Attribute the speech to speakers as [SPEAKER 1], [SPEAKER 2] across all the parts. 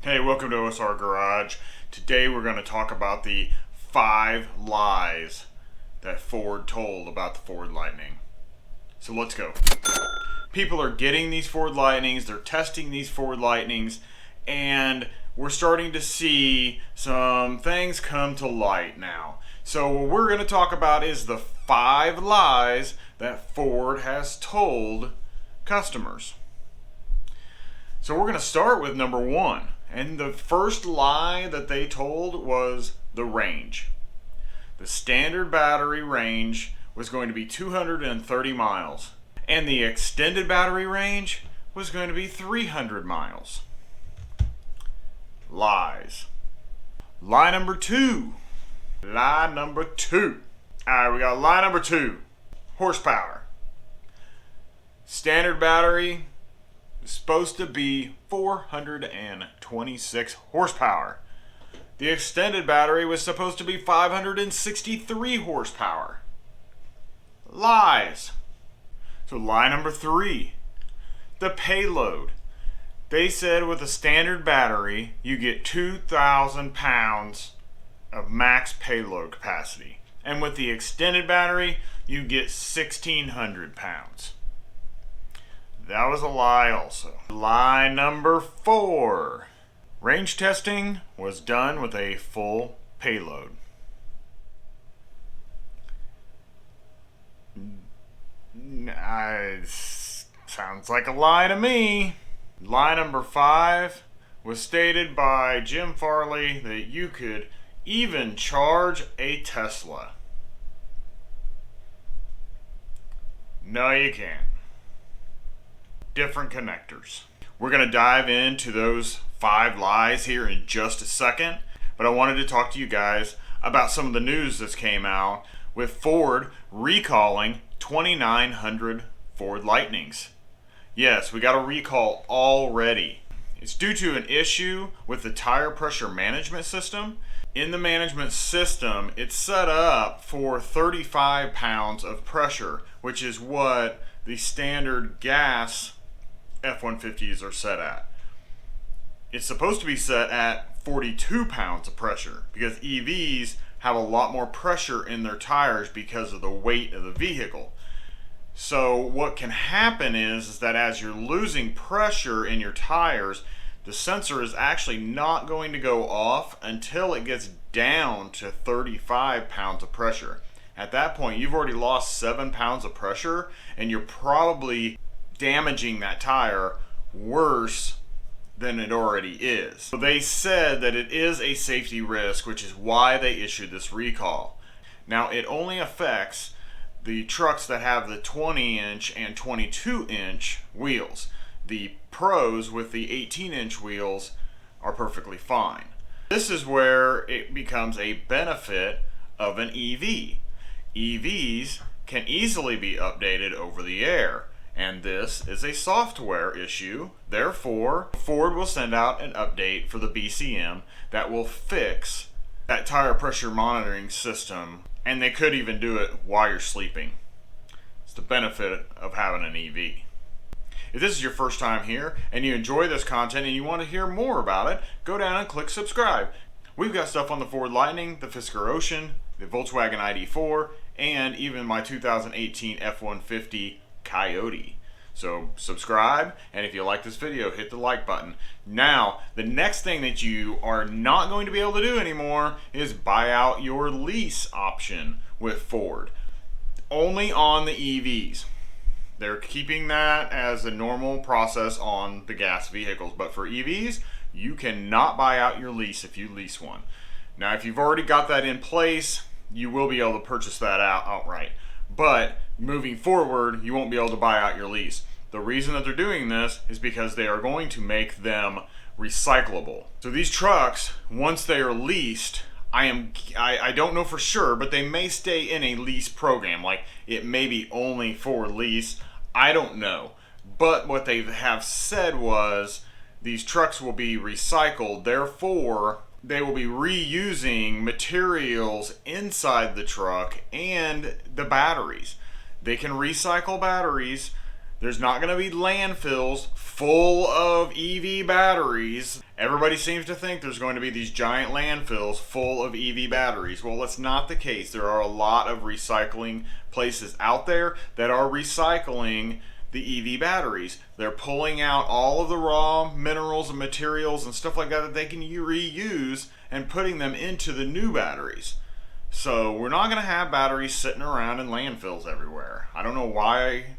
[SPEAKER 1] Hey, welcome to OSR Garage. Today we're going to talk about the 5 lies that Ford told about the Ford Lightning. So let's go. People are getting these Ford Lightnings, they're testing these Ford Lightnings, and we're starting to see some things come to light now. So what we're going to talk about is the 5 lies that Ford has told customers. So we're going to start with number 1. And the first lie that they told was the range. The standard battery range was going to be 230 miles. And the extended battery range was going to be 300 miles. Lies. Lie number 2. Lie number 2. Alright, we got lie number 2. Horsepower. Standard battery is supposed to be 426 horsepower. The extended battery was supposed to be 563 horsepower. Lies. So lie number 3. The payload. They said with a standard battery you get 2,000 pounds of max payload capacity. And with the extended battery you get 1,600 pounds. That was a lie also. Lie number 4. Range testing was done with a full payload. Sounds like a lie to me. Lie number 5 was stated by Jim Farley that you could even charge a Tesla. No, you can't. Different connectors. We're going to dive into those 5 lies here in just a second, but I wanted to talk to you guys about some of the news that's came out with Ford recalling 2,900 Ford Lightnings. Yes, we got a recall already. It's due to an issue with the tire pressure management system. In the management system, it's set up for 35 pounds of pressure, which is what the standard gas F-150s are set at. It's supposed to be set at 42 pounds of pressure because EVs have a lot more pressure in their tires because of the weight of the vehicle. So what can happen is that as you're losing pressure in your tires, the sensor is actually not going to go off until it gets down to 35 pounds of pressure. At that point, you've already lost 7 pounds of pressure and you're probably damaging that tire worse than it already is. So they said that it is a safety risk, which is why they issued this recall. Now it only affects the trucks that have the 20-inch and 22-inch wheels. The Pros with the 18-inch wheels are perfectly fine. This is where it becomes a benefit of an EV. EVs can easily be updated over the air. And this is a software issue. Therefore, Ford will send out an update for the BCM that will fix that tire pressure monitoring system. And they could even do it while you're sleeping. It's the benefit of having an EV. If this is your first time here and you enjoy this content and you want to hear more about it, go down and click subscribe. We've got stuff on the Ford Lightning, the Fisker Ocean, the Volkswagen ID4, and even my 2018 F-150 Coyote. So subscribe, and if you like this video, hit the like button. Now, the next thing that you are not going to be able to do anymore is buy out your lease option with Ford. Only on the EVs. They're keeping that as a normal process on the gas vehicles, but for EVs, you cannot buy out your lease if you lease one. Now, if you've already got that in place, you will be able to purchase that out outright. But moving forward, you won't be able to buy out your lease. The reason that they're doing this is because they are going to make them recyclable. So these trucks, once they are leased, I don't know for sure, but they may stay in a lease program. Like it may be only for lease. I don't know. But what they have said was these trucks will be recycled. Therefore, they will be reusing materials inside the truck and the batteries. They can recycle batteries There's not going to be landfills full of EV batteries. Everybody seems to think there's going to be these giant landfills full of EV batteries. Well, that's not the case. There are a lot of recycling places out there that are recycling the EV batteries. They're pulling out all of the raw minerals and materials and stuff like that that they can reuse and putting them into the new batteries. So we're not going to have batteries sitting around in landfills everywhere. I don't know why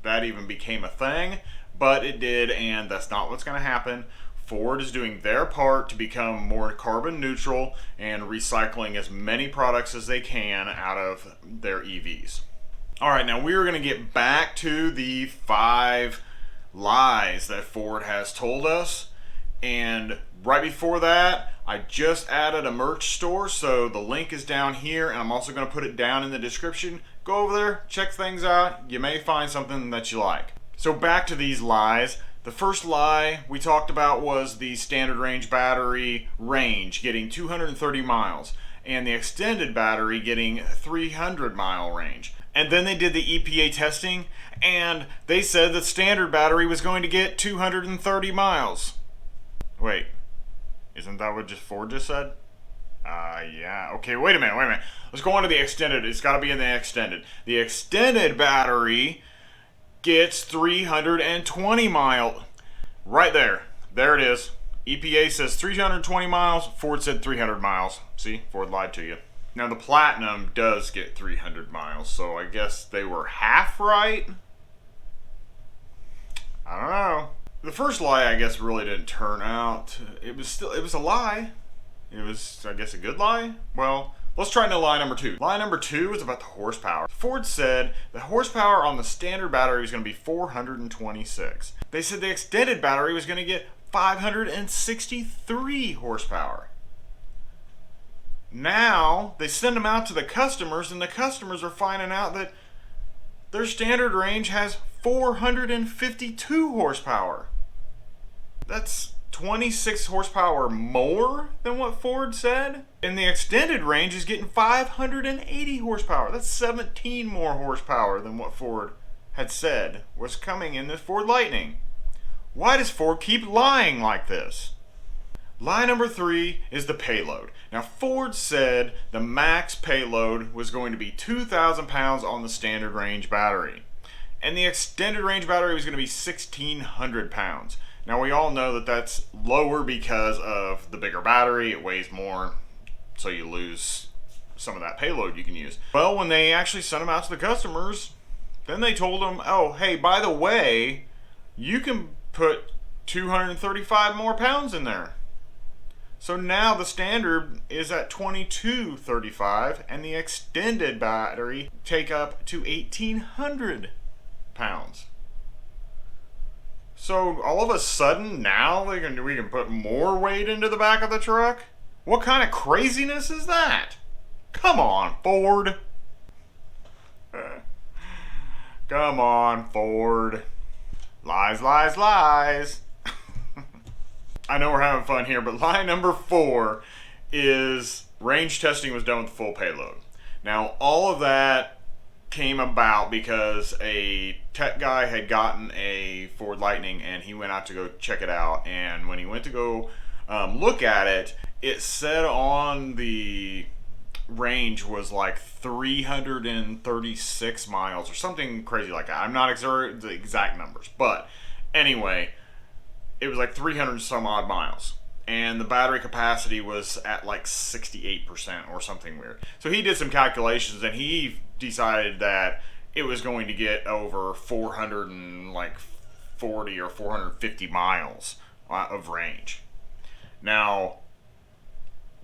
[SPEAKER 1] that even became a thing, but it did, and that's not what's going to happen. Ford is doing their part to become more carbon neutral and recycling as many products as they can out of their EVs. All right, now we are going to get back to the 5 lies that Ford has told us. And right before that, I just added a merch store, so the link is down here, and I'm also going to put it down in the description. Go over there, check things out. You may find something that you like. So back to these lies. The first lie we talked about was the standard range battery range getting 230 miles and the extended battery getting 300-mile range. And then they did the EPA testing, and they said the standard battery was going to get 230 miles. Wait, isn't that what Ford just said? Yeah. Okay, wait a minute. Let's go on to the extended. It's got to be in the extended. The extended battery gets 320 miles. Right there. There it is. EPA says 320 miles. Ford said 300 miles. See, Ford lied to you. Now, the Platinum does get 300 miles, so I guess they were half right? I don't know. The first lie, I guess, really didn't turn out. It was a lie. It was, I guess, a good lie. Well, let's try into lie number 2. Lie number 2 is about the horsepower. Ford said the horsepower on the standard battery was going to be 426. They said the extended battery was going to get 563 horsepower. Now, they send them out to the customers, and the customers are finding out that their standard range has 452 horsepower. That's 26 horsepower more than what Ford said. And the extended range is getting 580 horsepower. That's 17 more horsepower than what Ford had said was coming in this Ford Lightning. Why does Ford keep lying like this? Lie number 3 is the payload. Now, Ford said the max payload was going to be 2,000 pounds on the standard range battery. And the extended range battery was going to be 1,600 pounds. Now, we all know that that's lower because of the bigger battery. It weighs more, so you lose some of that payload you can use. Well, when they actually sent them out to the customers, then they told them, oh, hey, by the way, you can put 235 more pounds in there. So now the standard is at 2235, and the extended battery take up to 1,800 pounds. So all of a sudden now we can put more weight into the back of the truck? What kind of craziness is that? Come on, Ford. Come on, Ford. Lies, lies, lies. I know we're having fun here, but lie number 4 is range testing was done with full payload. Now, all of that came about because a tech guy had gotten a Ford Lightning and he went out to go check it out. And when he went to go look at it, it said on the range was like 336 miles or something crazy like that. I'm not sure the exact numbers, but anyway, it was like 300 some odd miles, and the battery capacity was at like 68% or something weird. So he did some calculations, and he decided that it was going to get over 440 or 450 miles of range. Now,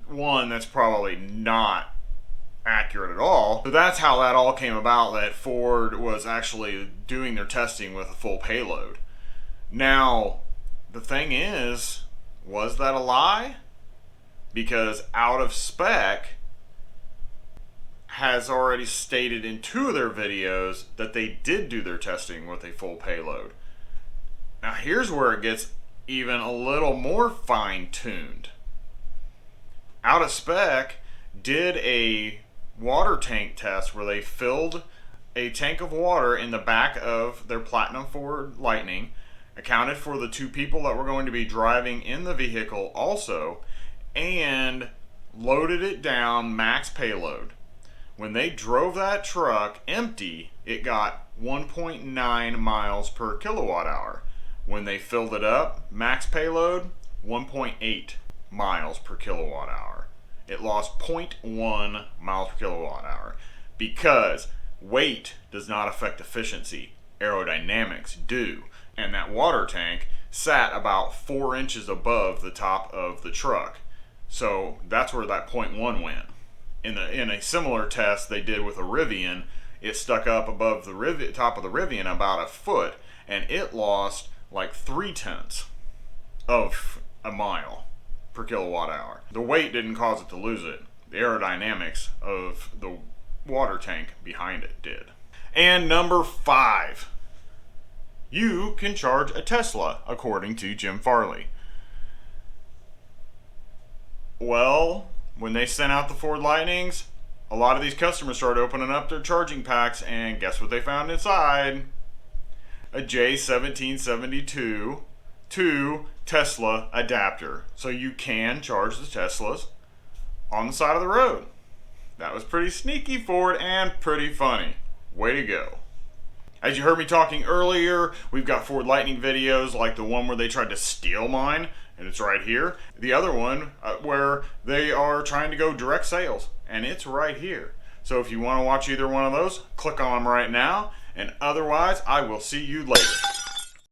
[SPEAKER 1] one, that's probably not accurate at all. So that's how that all came about, that Ford was actually doing their testing with a full payload. Now, the thing is, was that a lie? Because Out of Spec has already stated in 2 of their videos that they did do their testing with a full payload. Now here's where it gets even a little more fine-tuned. Out of Spec did a water tank test where they filled a tank of water in the back of their Platinum Ford Lightning, accounted for the 2 people that were going to be driving in the vehicle also, and loaded it down max payload. When they drove that truck empty, it got 1.9 miles per kilowatt hour. When they filled it up, max payload, 1.8 miles per kilowatt hour. It lost 0.1 miles per kilowatt hour because weight does not affect efficiency. Aerodynamics do. And that water tank sat about 4 inches above the top of the truck. So that's where that 0.1 went. In a similar test they did with a Rivian, it stuck up above the top of the Rivian about a foot, and it lost like 0.3 of a mile per kilowatt hour. The weight didn't cause it to lose it. The aerodynamics of the water tank behind it did. And number 5, you can charge a Tesla, according to Jim Farley. Well, when they sent out the Ford Lightnings, a lot of these customers started opening up their charging packs, and guess what they found inside? A J1772 to Tesla adapter. So you can charge the Teslas on the side of the road. That was pretty sneaky, Ford, and pretty funny. Way to go. As you heard me talking earlier, we've got Ford Lightning videos like the one where they tried to steal mine, and it's right here. The other one where they are trying to go direct sales, and it's right here. So if you want to watch either one of those, click on them right now, and otherwise I will see you later.